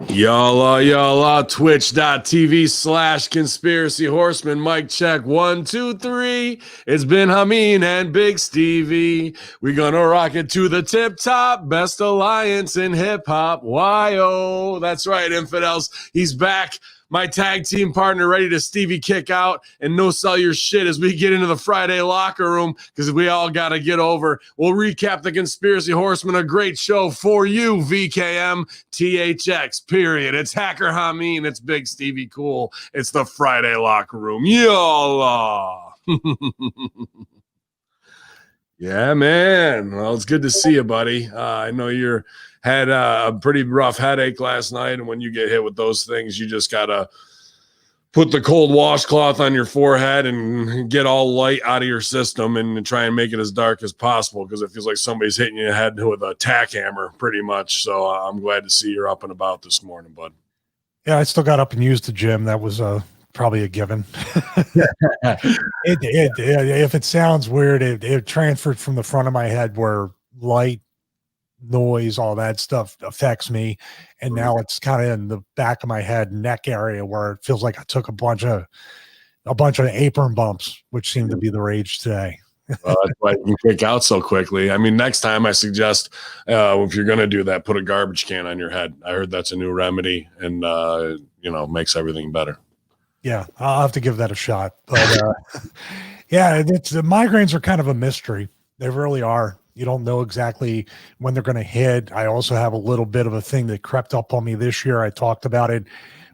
Y'all, twitch.tv/conspiracy horseman. Mic check 1, 2, 3. It's been Hamin and Big Stevie. We're gonna rock it to the tip top. Best alliance in hip hop. Wyo. That's right, infidels. He's back. My tag team partner ready to Stevie kick out and no sell your shit as we get into the Friday locker room because we all got to get over. We'll recap the Conspiracy Horseman, a great show for you, VKM, THX, period. It's Hacker Hamin, it's Big Stevie Cool. It's the Friday locker room. Y'all. Yeah, man. Well, it's good to see you, buddy. I know you're had a pretty rough headache last night, and when you get hit with those things, you just gotta put the cold washcloth on your forehead and get all light out of your system and try and make it as dark as possible because it feels like somebody's hitting your head with a tack hammer pretty much. So I'm glad to see you're up and about this morning, bud. Yeah, I still got up and used the gym. That was probably a given. If it sounds weird, it transferred from the front of my head where light, noise, all that stuff affects me, and now it's kind of in the back of my head, neck area, where it feels like I took a bunch of apron bumps, which seem to be the rage today. Well, that's why you can kick out so quickly. I mean, next time I suggest if you're going to do that, put a garbage can on your head. I heard that's a new remedy and makes everything better. Yeah, I'll have to give that a shot. But yeah, the migraines are kind of a mystery. They really are. You don't know exactly when they're going to hit. I also have a little bit of a thing that crept up on me this year. I talked about it,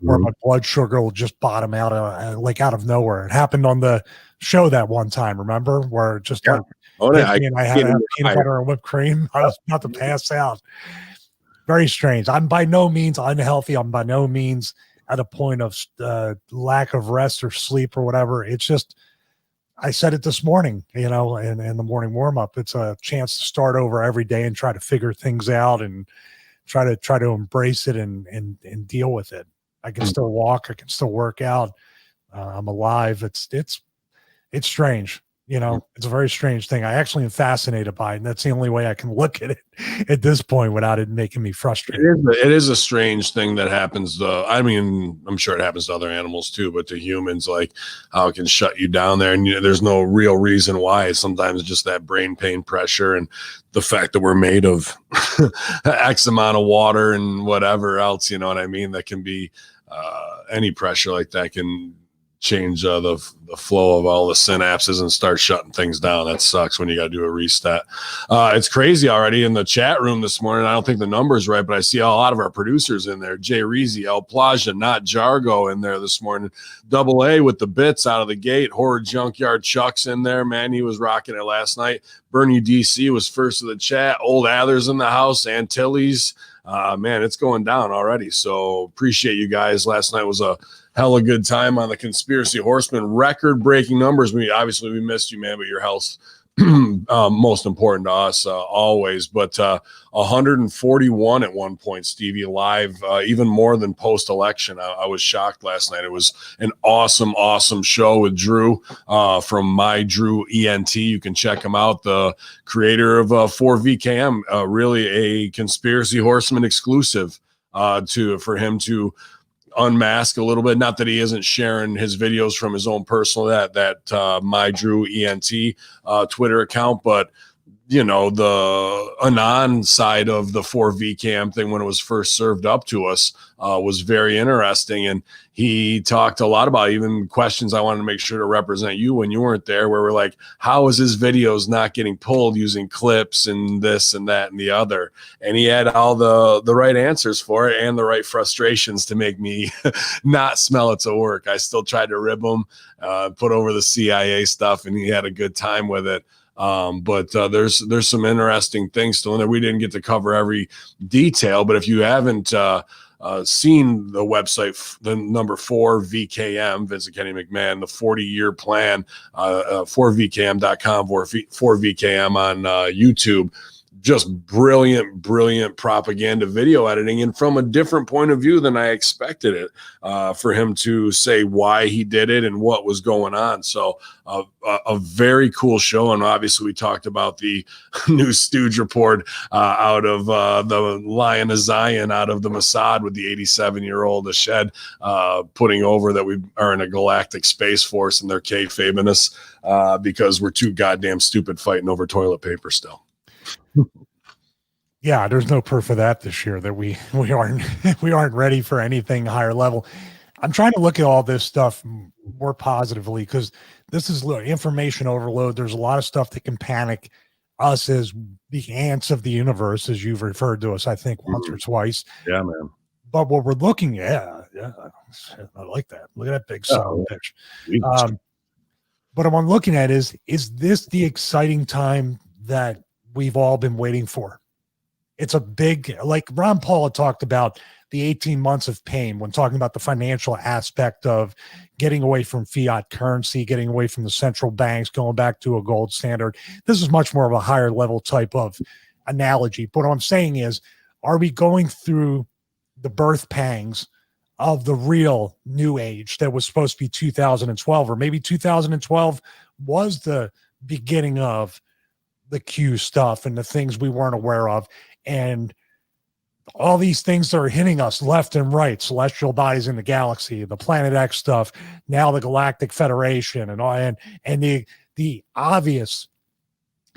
where my blood sugar will just bottom out of nowhere. It happened on the show that one time, remember? Where just I had to have peanut butter and whipped cream. I was about to pass out. Very strange. I'm by no means unhealthy. I'm by no means at a point of lack of rest or sleep or whatever. It's just, I said it this morning, in the morning warm up. It's a chance to start over every day and try to figure things out and try to embrace it and deal with it. I can still walk. I can still work out. I'm alive. It's strange. It's a very strange thing. I actually am fascinated by it, and that's the only way I can look at it at this point without it making me frustrated. It is a strange thing that happens. I mean, I'm sure it happens to other animals too, but to humans, like how it can shut you down there, and there's no real reason why. Sometimes it's just that brain pain pressure and the fact that we're made of X amount of water and whatever else, you know what I mean? That can be any pressure like that can change the flow of all the synapses and start shutting things down. That sucks when you got to do a reset. It's crazy already in the chat room this morning. I don't think the number's right, but I see a lot of our producers in there. Jay Reezy, El Plaja, Not Jargo in there this morning. Double A with the bits out of the gate. Horror Junkyard Chuck's in there, man. He was rocking it last night. Bernie DC was first of the chat. Old Adler's in the house. Antilles. Man, it's going down already. So appreciate you guys. Last night was a hella good time on the Conspiracy Horseman. Record-breaking numbers. We missed you, man, but your health's most important to us always. But 141 at one point, Stevie, live, even more than post-election. I was shocked last night. It was an awesome show with Drew from My Drew ENT. You can check him out, the creator of 4VKM, really a Conspiracy Horseman exclusive for him to unmask a little bit. Not that he isn't sharing his videos from his own personal that My Drew ENT Twitter account, but the Anon side of the 4VKM thing when it was first served up to us was very interesting. And he talked a lot about even questions I wanted to make sure to represent you when you weren't there, where we're like, how is his videos not getting pulled using clips and this and that and the other? And he had all the right answers for it and the right frustrations to make me not smell it to work. I still tried to rib him, put over the CIA stuff, and he had a good time with it. But there's some interesting things still in there. We didn't get to cover every detail, but if you haven't seen the website, the number 4VKM, Vincent Kenny McMahon, the 40-year plan, 4VKM.com, 4VKM on YouTube. just brilliant propaganda video editing, and from a different point of view than I expected it, for him to say why he did it and what was going on. So a very cool show. And obviously we talked about the new Stooge report out of the Lion of Zion, out of the Mossad, with the 87-year-old Ashed putting over that we are in a galactic space force and they're kayfabing us because we're too goddamn stupid fighting over toilet paper still. Yeah, there's no proof of that this year, that we aren't ready for anything higher level. I'm trying to look at all this stuff more positively, because this is information overload. There's a lot of stuff that can panic us as the ants of the universe, as you've referred to us, I think, once or twice. Yeah, man. But what we're looking at, I like that. Look at that big sound pitch. But what I'm looking at is this the exciting time that we've all been waiting for? It's a big, like Ron Paul had talked about the 18 months of pain when talking about the financial aspect of getting away from fiat currency, getting away from the central banks, going back to a gold standard. This is much more of a higher level type of analogy. But what I'm saying is, are we going through the birth pangs of the real new age that was supposed to be 2012, or maybe 2012 was the beginning of the Q stuff and the things we weren't aware of, and all these things that are hitting us left and right, celestial bodies in the galaxy, the Planet X stuff, now the Galactic Federation, and all, and the obvious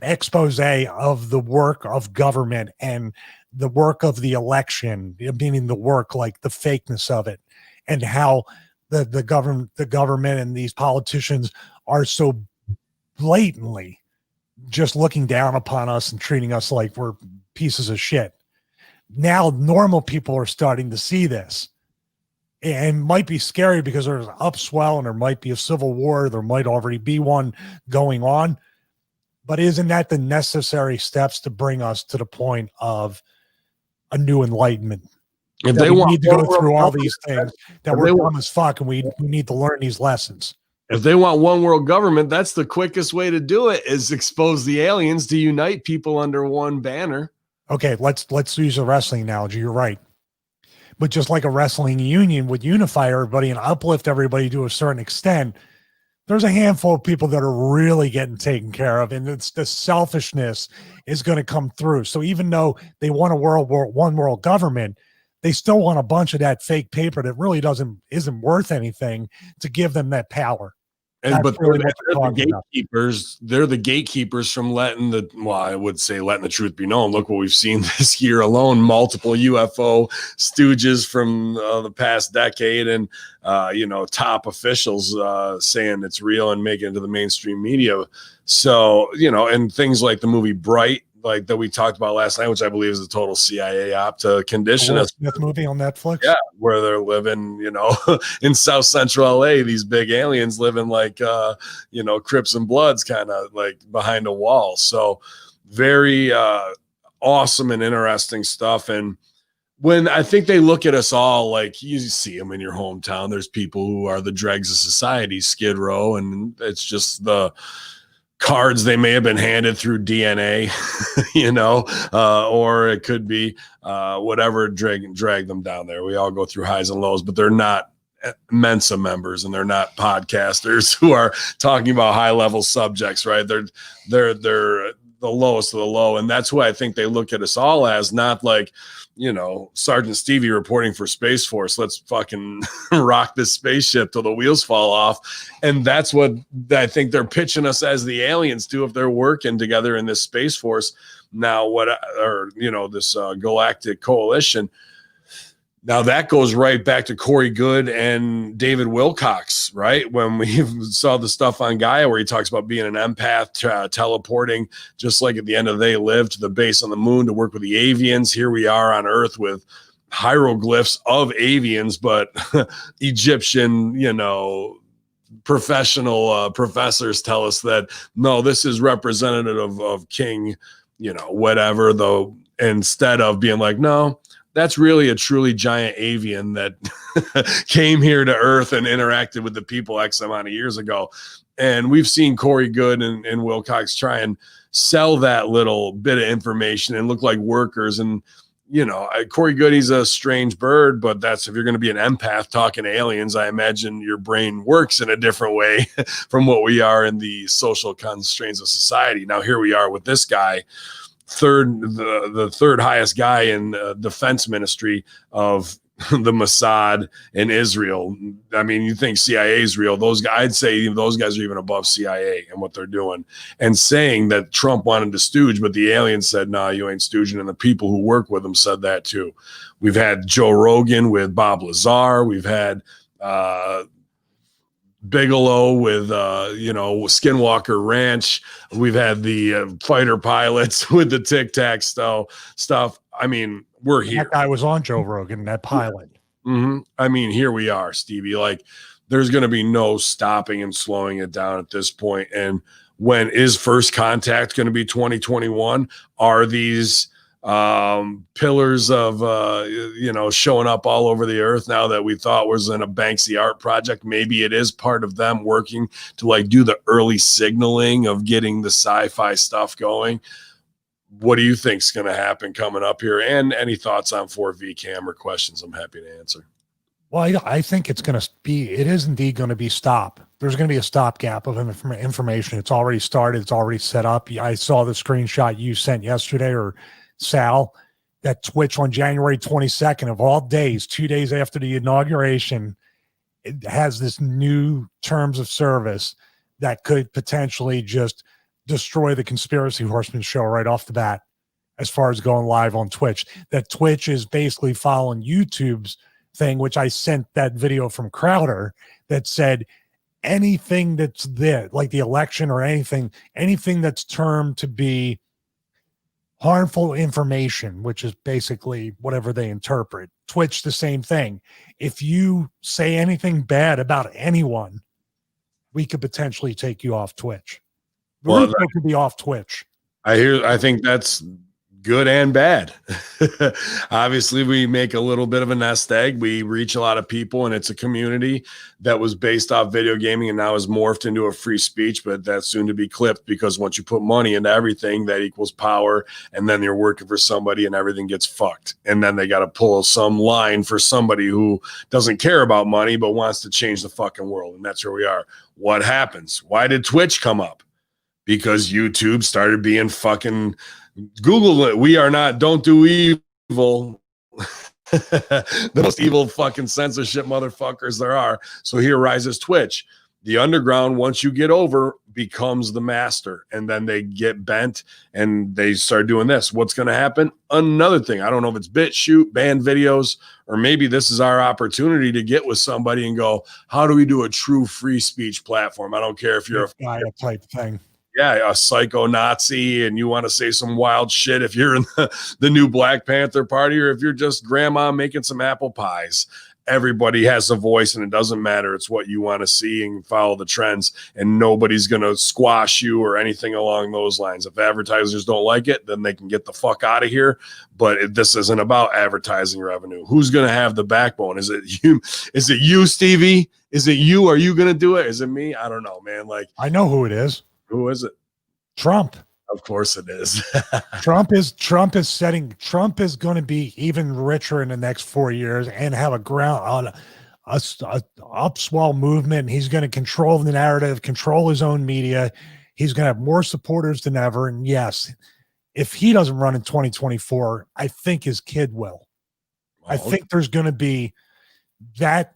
expose of the work of government and the work of the election, meaning the work, like the fakeness of it, and how the government and these politicians are so blatantly just looking down upon us and treating us like we're pieces of shit. Now normal people are starting to see this, and might be scary because there's an upswell and there might be a civil war. There might already be one going on, but isn't that the necessary steps to bring us to the point of a new enlightenment? If they need to go through all these things, that we're dumb as fuck, and we need to learn these lessons. If they want one world government, that's the quickest way to do it, is expose the aliens to unite people under one banner. Okay, let's use a wrestling analogy. You're right. But just like a wrestling union would unify everybody and uplift everybody to a certain extent, there's a handful of people that are really getting taken care of, and it's the selfishness is going to come through. So even though they want one world government, they still want a bunch of that fake paper that really isn't worth anything to give them that power. But really they're the gatekeepers. They're the gatekeepers from letting the truth be known. Look what we've seen this year alone: multiple UFO stooges from the past decade, and top officials saying it's real and making it to the mainstream media. So and things like the movie Bright, like that we talked about last night, which I believe is a total CIA op to condition us. Smith movie on Netflix. Yeah, where they're living, in South Central LA, these big aliens living like, Crips and Bloods, kind of like behind a wall. So very awesome and interesting stuff. And when I think they look at us all, like you see them in your hometown, there's people who are the dregs of society, Skid Row, and it's just the cards they may have been handed through DNA, or it could be whatever drag them down there. We all go through highs and lows, but they're not Mensa members, and they're not podcasters who are talking about high level subjects, right? They're the lowest of the low, and that's who I think they look at us all as, not like, Sergeant Stevie reporting for Space Force. Let's fucking rock this spaceship till the wheels fall off. And that's what I think they're pitching us as the aliens too, if they're working together in this Space Force now, this galactic coalition. Now that goes right back to Corey Good and David Wilcox, right? When we saw the stuff on Gaia where he talks about being an empath, teleporting, just like at the end of the day, live to the base on the moon to work with the avians. Here we are on Earth with hieroglyphs of avians, but Egyptian, professional professors tell us that, no, this is representative of King, whatever, though, instead of being like, no, that's really a truly giant avian that came here to Earth and interacted with the people X amount of years ago. And we've seen Corey Good and Wilcox try and sell that little bit of information and look like workers. And, Corey Good, he's a strange bird, but that's if you're going to be an empath talking to aliens, I imagine your brain works in a different way from what we are in the social constraints of society. Now, here we are with this guy, the third highest guy in defense ministry of the Mossad in Israel. I mean, you think CIA is real. Those guys, I'd say those guys are even above CIA and what they're doing, and saying that Trump wanted to stooge, but the aliens said, nah, you ain't stooging. And the people who work with him said that too. We've had Joe Rogan with Bob Lazar. We've had Bigelow with Skinwalker Ranch. We've had the fighter pilots with the Tic Tac stuff. I mean, we're here. That guy was on Joe Rogan, that pilot. Mm-hmm. I mean, here we are, Stevie. Like, there's going to be no stopping and slowing it down at this point. And when is first contact going to be 2021? Are these pillars of showing up all over the earth now that we thought was in a Banksy art project? Maybe it is part of them working to like do the early signaling of getting the sci-fi stuff going. What do you think is going to happen coming up here? And any thoughts on 4V Cam or questions, I'm happy to answer. Well, I think it is indeed going to be stop. There's going to be a stopgap of information. It's already started. It's already set up. I saw the screenshot you sent yesterday, or Sal, that Twitch on January 22nd of all days, 2 days after the inauguration, it has this new terms of service that could potentially just destroy the Conspiracy Horseman show right off the bat as far as going live on Twitch. That Twitch is basically following YouTube's thing, which I sent that video from Crowder that said anything that's there, like the election or anything that's termed to be harmful information, which is basically whatever they interpret. Twitch, the same thing. If you say anything bad about anyone, we could potentially take you off Twitch. Russo could be off Twitch. I think that's good and bad. Obviously, we make a little bit of a nest egg. We reach a lot of people, and it's a community that was based off video gaming and now is morphed into a free speech, but that's soon to be clipped, because once you put money into everything, that equals power, and then you're working for somebody and everything gets fucked. And then they got to pull some line for somebody who doesn't care about money but wants to change the fucking world. And that's where we are. What happens? Why did Twitch come up? Because YouTube started being fucking Google it. We are not, don't do evil. The most evil fucking censorship motherfuckers there are. So here rises Twitch. The underground, once you get over, becomes the master. And then they get bent and they start doing this. What's going to happen? Another thing. I don't know if it's BitChute, ban videos, or maybe this is our opportunity to get with somebody and go, how do we do a true free speech platform? I don't care if you're a type thing. Yeah, a psycho Nazi and you want to say some wild shit if you're in the new Black Panther Party, or if you're just grandma making some apple pies. Everybody has a voice, and it doesn't matter. It's what you want to see and follow the trends, and nobody's going to squash you or anything along those lines. If advertisers don't like it, then they can get the fuck out of here. But this isn't about advertising revenue. Who's going to have the backbone? Is it you? Is it you, Stevie? Is it you? Are you going to do it? Is it me? I don't know, man. Like, I know who it is. Who is it? Trump. Of course it is. Trump is going to be even richer in the next 4 years and have a upswell movement. He's going to control the narrative, control his own media. He's going to have more supporters than ever. And yes, if he doesn't run in 2024, I think his kid will. I think there's going to be that,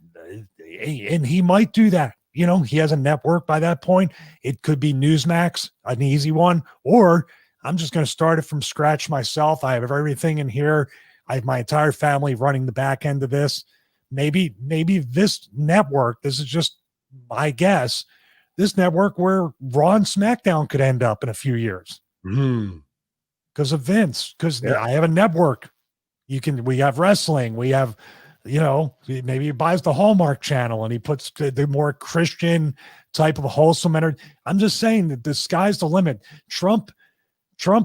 and he might do that. You know, he has a network by that point. It could be Newsmax, an easy one, or I'm just going to start it from scratch myself. I have everything in here. I have my entire family running the back end of this. Maybe this network, this is just my guess, this network where Raw and SmackDown could end up in a few years. Because of Vince, because I have a network. We have wrestling. We have, maybe he buys the Hallmark channel and he puts the more Christian type of wholesome energy. I'm just saying that the sky's the limit. Trump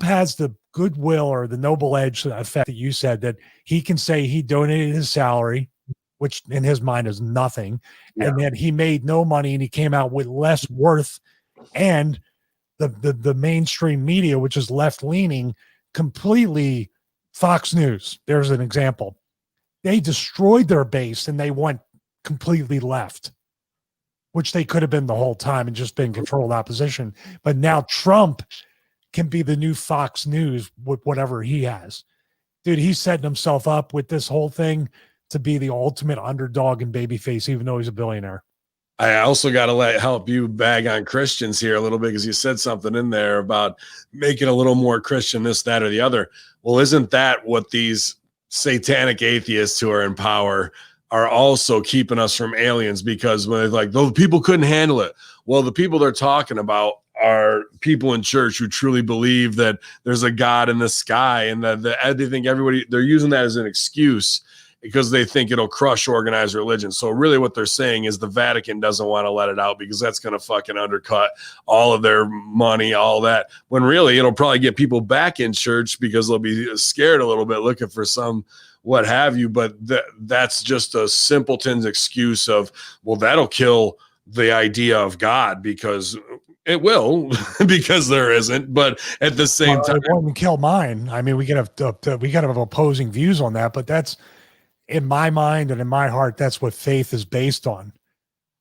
has the goodwill or the noble edge effect that you said, that he can say he donated his salary which in his mind is nothing. Yeah. And then he made no money and he came out with less worth. And the mainstream media, which is left leaning, completely Fox News. There's an example. They destroyed their base and they went completely left, which they could have been the whole time and just been controlled opposition. But now Trump can be the new Fox News with whatever he has. Dude, he's setting himself up with this whole thing to be the ultimate underdog and babyface, even though he's a billionaire. I also got to help you bag on Christians here a little bit, because you said something in there about making a little more Christian, this, that, or the other. Well, isn't that what these satanic atheists who are in power are also keeping us from aliens? Because when they're like, those people couldn't handle it. Well, the people they're talking about are people in church who truly believe that there's a God in the sky, and that they think they're using that as an excuse because they think it'll crush organized religion. So really what they're saying is the Vatican doesn't want to let it out because that's going to fucking undercut all of their money, all that. When really it'll probably get people back in church because they'll be scared a little bit, looking for some what have you. But that's just a simpleton's excuse of, well, that'll kill the idea of God, because it will, because there isn't. But at the same time, it won't kill mine. I mean, we could have opposing views on that, but that's, in my mind and in my heart, that's what faith is based on.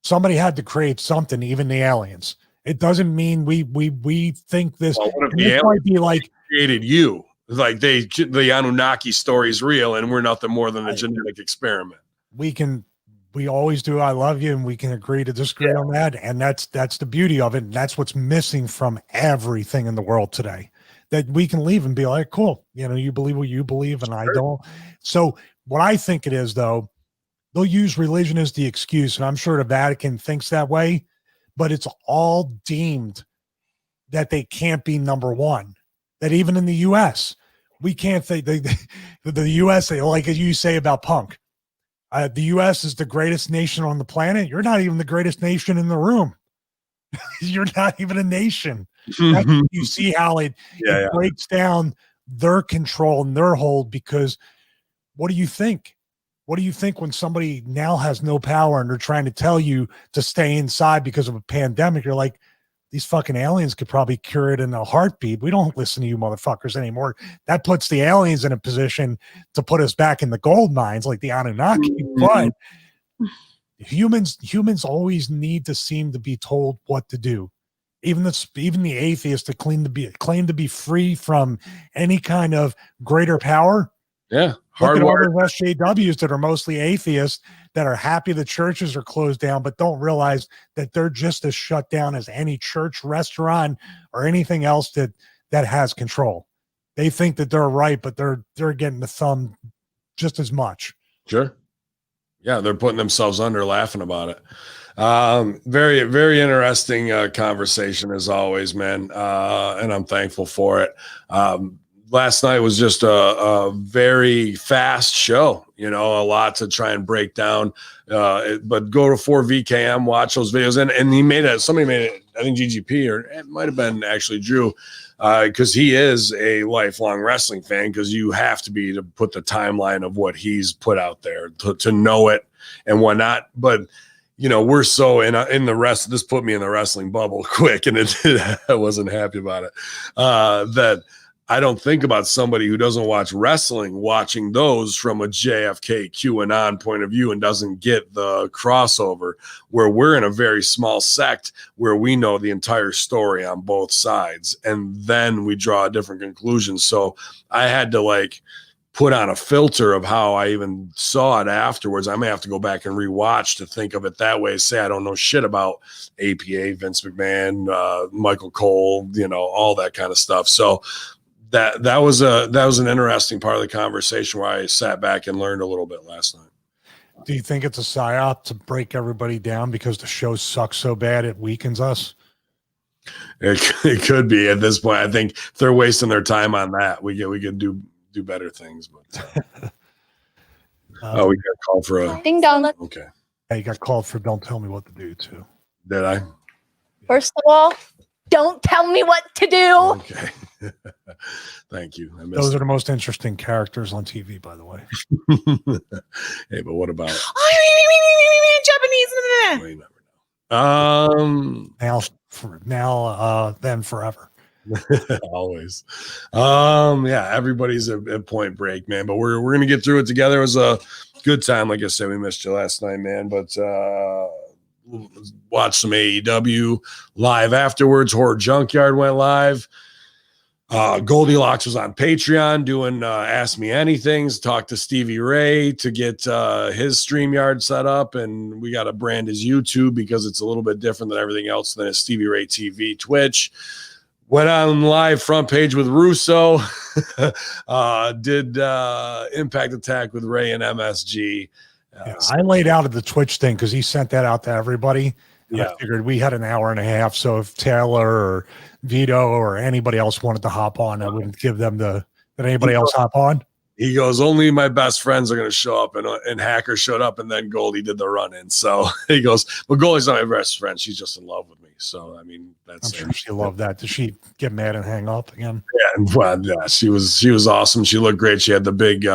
Somebody had to create something, even the aliens. It doesn't mean we think this. Well, what if the might be like created you? Like the Anunnaki story is real, and we're nothing more than a genetic experiment. We always do. I love you, and we can agree to disagree on that. And that's the beauty of it. And that's what's missing from everything in the world today. That we can leave and be like, cool, you believe what you believe, and I don't. So what I think it is, though, they'll use religion as the excuse, and I'm sure the Vatican thinks that way, but it's all deemed that they can't be number one. That even in the U.S., we can't think the U.S., like you say about punk, the U.S. is the greatest nation on the planet. You're not even the greatest nation in the room. You're not even a nation. You see how it breaks down their control and their hold, because what do you think? What do you think when somebody now has no power and they're trying to tell you to stay inside because of a pandemic? You're like, these fucking aliens could probably cure it in a heartbeat. We don't listen to you motherfuckers anymore. That puts the aliens in a position to put us back in the gold mines like the Anunnaki. But humans always need to seem to be told what to do. Even the atheists that claim to be free from any kind of greater power. Yeah. Look at all those SJWs that are mostly atheists that are happy the churches are closed down, but don't realize that they're just as shut down as any church, restaurant, or anything else that has control. They think that they're right, but they're getting the thumb just as much. Sure. Yeah, they're putting themselves under, laughing about it. Very, very interesting conversation as always, man. And I'm thankful for it. Last night was just a very fast show, a lot to try and break down. But go to 4VKM, watch those videos. And somebody made it, I think GGP, or it might have been actually Drew, because he is a lifelong wrestling fan, because you have to be to put the timeline of what he's put out there to know it and whatnot. But we're so in the rest. This put me in the wrestling bubble quick, and I wasn't happy about it. That I don't think about somebody who doesn't watch wrestling watching those from a JFK QAnon point of view and doesn't get the crossover, where we're in a very small sect where we know the entire story on both sides, and then we draw a different conclusion. So I had to put on a filter of how I even saw it afterwards. I may have to go back and rewatch to think of it that way. Say I don't know shit about APA, Vince McMahon, Michael Cole, all that kind of stuff. So that was an interesting part of the conversation where I sat back and learned a little bit last night. Do you think it's a psyop to break everybody down because the show sucks so bad it weakens us? It could be at this point. I think if they're wasting their time on that, we could do better things. But we got called for a ding dong. Okay. Hey, you got called for don't tell me what to do too. Did I? First of all, don't tell me what to do. Okay. Thank you. Those are the most interesting characters on TV, by the way. Hey, but what about Japanese? well, you never know. Now, then forever. Always. Yeah, everybody's at Point Break, man. But we're gonna get through it together. It was a good time. Like I said, we missed you last night, man. But watch some AEW live afterwards. Horror Junkyard went live. Goldilocks was on Patreon doing Ask Me Anythings, talked to Stevie Ray to get his StreamYard set up, and we got to brand his YouTube because it's a little bit different than everything else than his Stevie Ray TV Twitch. Went on live front page with Russo, did Impact Attack with Ray and MSG. I laid out at the Twitch thing because he sent that out to everybody. I figured we had an hour and a half, so if Taylor or Vito or anybody else wanted to hop on, I wouldn't give them did anybody else hop on? He goes, only my best friends are going to show up, and Hacker showed up, and then Goldie did the run-in. So he goes, well, Goldie's not my best friend. She's just in love with me. So, I mean, that's I'm sure she loved that. Did she get mad and hang up again? Yeah, well, yeah, she was awesome. She looked great. She had the big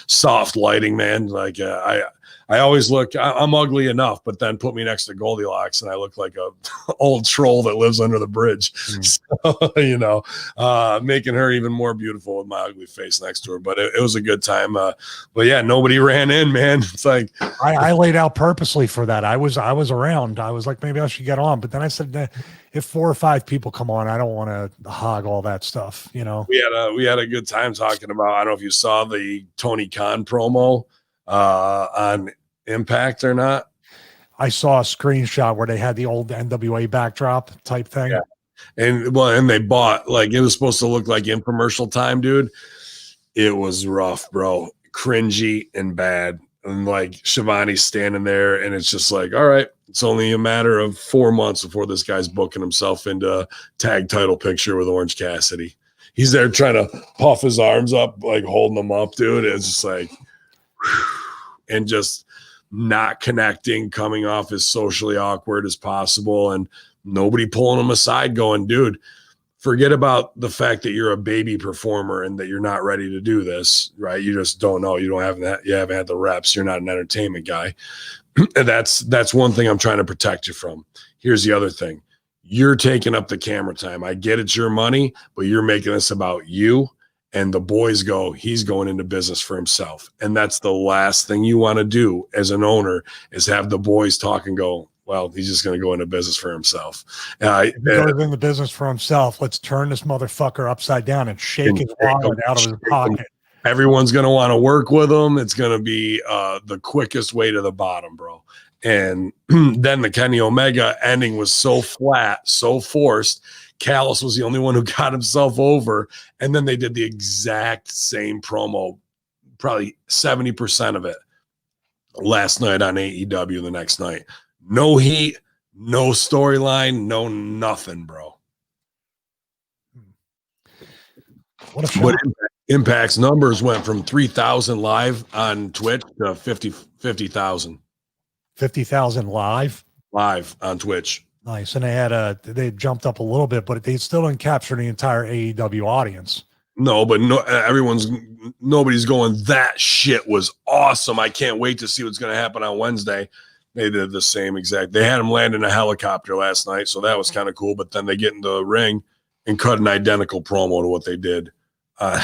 soft lighting, man. Like I always look, I'm ugly enough, but then put me next to Goldilocks and I look like a old troll that lives under the bridge. So, making her even more beautiful with my ugly face next to her. But it was a good time. But yeah, nobody ran in, man. It's like I laid out purposely for that. I was around. I was like, maybe I should get on. But then I said, if 4 or 5 people come on, I don't want to hog all that stuff. We had a good time talking about, I don't know if you saw the Tony Khan promo on Impact or not. I saw a screenshot where they had the old NWA backdrop type thing. Yeah. And they bought, like, it was supposed to look like infomercial time, dude. It was rough, bro. Cringy and bad. And like Shivani's standing there and it's just like, all right, it's only a matter of 4 months before this guy's booking himself into a tag title picture with Orange Cassidy. He's there trying to puff his arms up, like holding them up, dude. It's just like, whew, and just not connecting, coming off as socially awkward as possible, and nobody pulling him aside going, dude, forget about the fact that you're a baby performer and that you're not ready to do this, right? You just don't know. You haven't had the reps. You're not an entertainment guy. And that's one thing I'm trying to protect you from. Here's the other thing. You're taking up the camera time. I get it's your money, but you're making this about you. And the boys go, he's going into business for himself. And that's the last thing you want to do as an owner is have the boys talk and go, well, he's just going to go into business for himself. He goes into business for himself. Let's turn this motherfucker upside down and shake his wallet out of his pocket. Everyone's going to want to work with him. It's going to be the quickest way to the bottom, bro. And then the Kenny Omega ending was so flat, so forced. Callis was the only one who got himself over. And then they did the exact same promo, probably 70% of it last night on AEW the next night. No heat, no storyline, no nothing, bro. What a show. Impact's numbers went from 3,000 live on Twitch to 50,000. 50,000 live On Twitch. Nice. And they jumped up a little bit, but they still didn't capture the entire AEW audience. No, but nobody's going, that shit was awesome. I can't wait to see what's going to happen on Wednesday. They did the same exact. They had him land in a helicopter last night, so that was kind of cool. But then they get in the ring and cut an identical promo to what they did on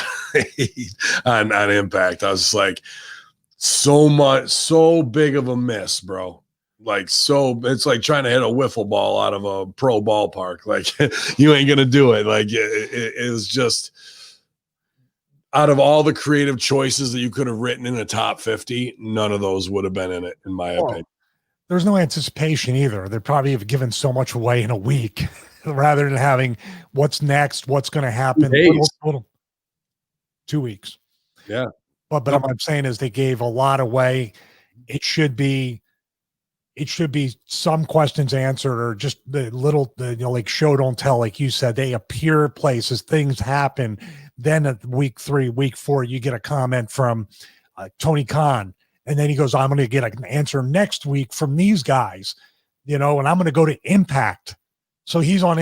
Impact. I was like, so big of a miss, bro. Like, so it's like trying to hit a wiffle ball out of a pro ballpark. Like, you ain't gonna do it. Like, it was just out of all the creative choices that you could have written in a top 50, none of those would have been in it, in my opinion. There's no anticipation either. They probably have given so much away in a week rather than having what's next, what's going to happen. 2 weeks. Yeah. But what I'm saying is they gave a lot away. It should be some questions answered, or just the little, like show don't tell, like you said. They appear places, things happen. Then at week 3, week 4, you get a comment from Tony Khan, and then he goes, "I'm going to get an answer next week from these guys, and I'm going to go to Impact." So he's on